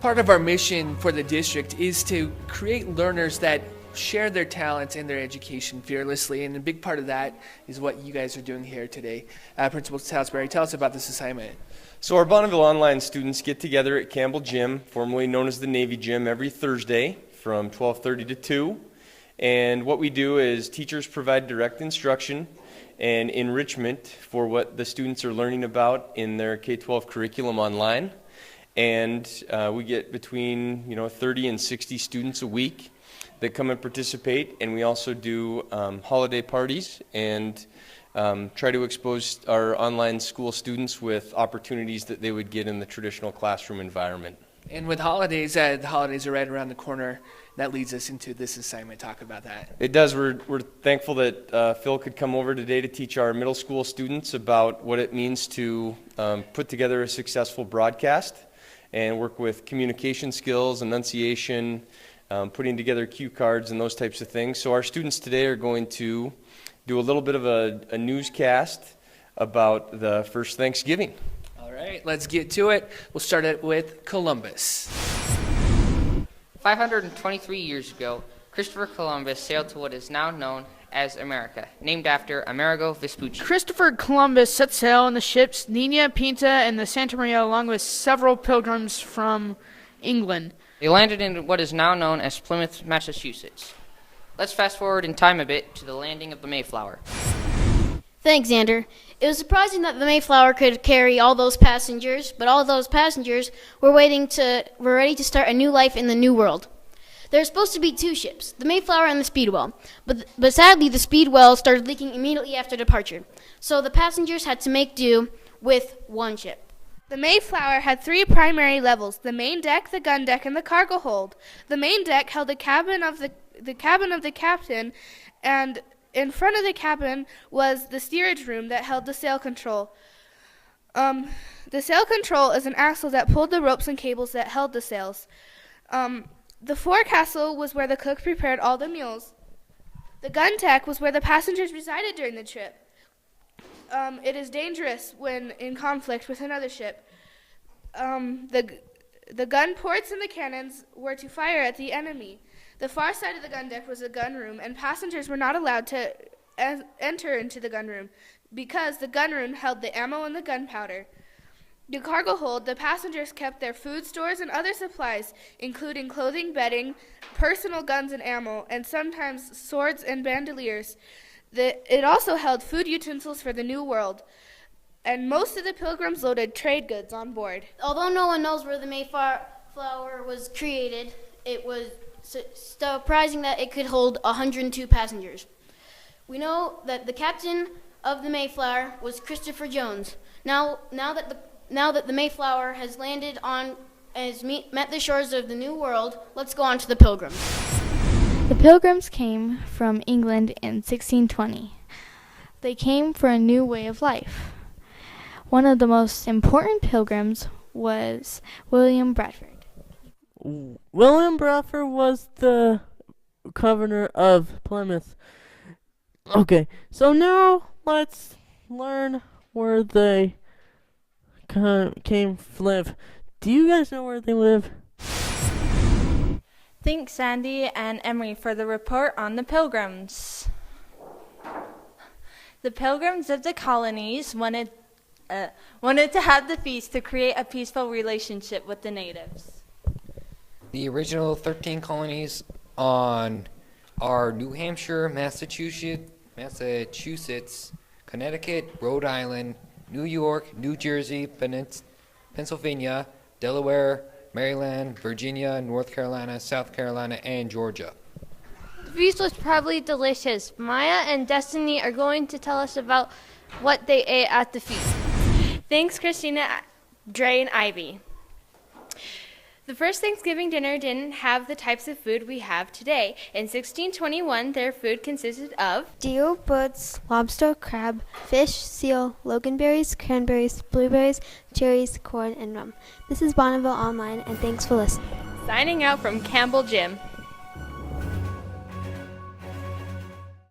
Part of our mission for the district is to create learners that share their talents and their education fearlessly, and a big part of that is what you guys are doing here today. Principal Salisbury, tell us about this assignment. So our Bonneville Online students get together at Campbell Gym, formerly known as the Navy Gym, every Thursday from 12:30 to 2. And what we do is teachers provide direct instruction and enrichment for what the students are learning about in their K-12 curriculum online. And we get between 30 and 60 students a week that come and participate, and we also do holiday parties and try to expose our online school students with opportunities that they would get in the traditional classroom environment. And with holidays, the holidays are right around the corner. That leads us into this assignment. Talk about that. It does. We're thankful that Phil could come over today to teach our middle school students about what it means to put together a successful broadcast and work with communication skills, enunciation, putting together cue cards and those types of things. So our students today are going to do a little bit of a newscast about the first Thanksgiving. All right, let's get to it. We'll start it with Columbus. 523 years ago, Christopher Columbus sailed to what is now known as America, named after Amerigo Vespucci. Christopher Columbus set sail on the ships Nina, Pinta, and the Santa Maria along with several pilgrims from England. They landed in what is now known as Plymouth, Massachusetts. Let's fast forward in time a bit to the landing of the Mayflower. Thanks, Xander. It was surprising that the Mayflower could carry all those passengers, but all those passengers were ready to start a new life in the New World. There were supposed to be two ships, the Mayflower and the Speedwell, but sadly the Speedwell started leaking immediately after departure, so the passengers had to make do with one ship. The Mayflower had three primary levels: the main deck, the gun deck, and the cargo hold. The main deck held the cabin of the captain, and in front of the cabin was the steerage room that held the sail control. The sail control is an axle that pulled the ropes and cables that held the sails. The forecastle was where the cook prepared all the meals. The gun deck was where the passengers resided during the trip. It is dangerous when in conflict with another ship. The gun ports and the cannons were to fire at the enemy. The far side of the gun deck was a gun room, and passengers were not allowed to enter into the gun room because the gun room held the ammo and the gunpowder. The cargo hold, the passengers kept their food stores and other supplies, including clothing, bedding, personal guns and ammo, and sometimes swords and bandoliers. It also held food utensils for the New World, and most of the pilgrims loaded trade goods on board. Although no one knows where the Mayflower was created, it was surprising that it could hold 102 passengers. We know that the captain of the Mayflower was Christopher Jones. Now that the Mayflower has landed on and has met the shores of the New World, let's go on to the Pilgrims. The Pilgrims came from England in 1620. They came for a new way of life. One of the most important pilgrims was William Bradford. William Bradford was the governor of Plymouth. Okay, so now let's learn where they came to live. Do you guys know where they live? Thanks, Sandy and Emery, for the report on the Pilgrims. The Pilgrims of the colonies wanted to have the feast to create a peaceful relationship with the natives. The original 13 colonies are New Hampshire, Massachusetts, Connecticut, Rhode Island, New York, New Jersey, Pennsylvania, Delaware, Maryland, Virginia, North Carolina, South Carolina, and Georgia. The feast was probably delicious. Maya and Destiny are going to tell us about what they ate at the feast. Thanks, Christina, Dre, and Ivy. The first Thanksgiving dinner didn't have the types of food we have today. In 1621, their food consisted of deer, birds, lobster, crab, fish, seal, loganberries, cranberries, blueberries, cherries, corn, and rum. This is Bonneville Online, and thanks for listening. Signing out from Campbell Gym.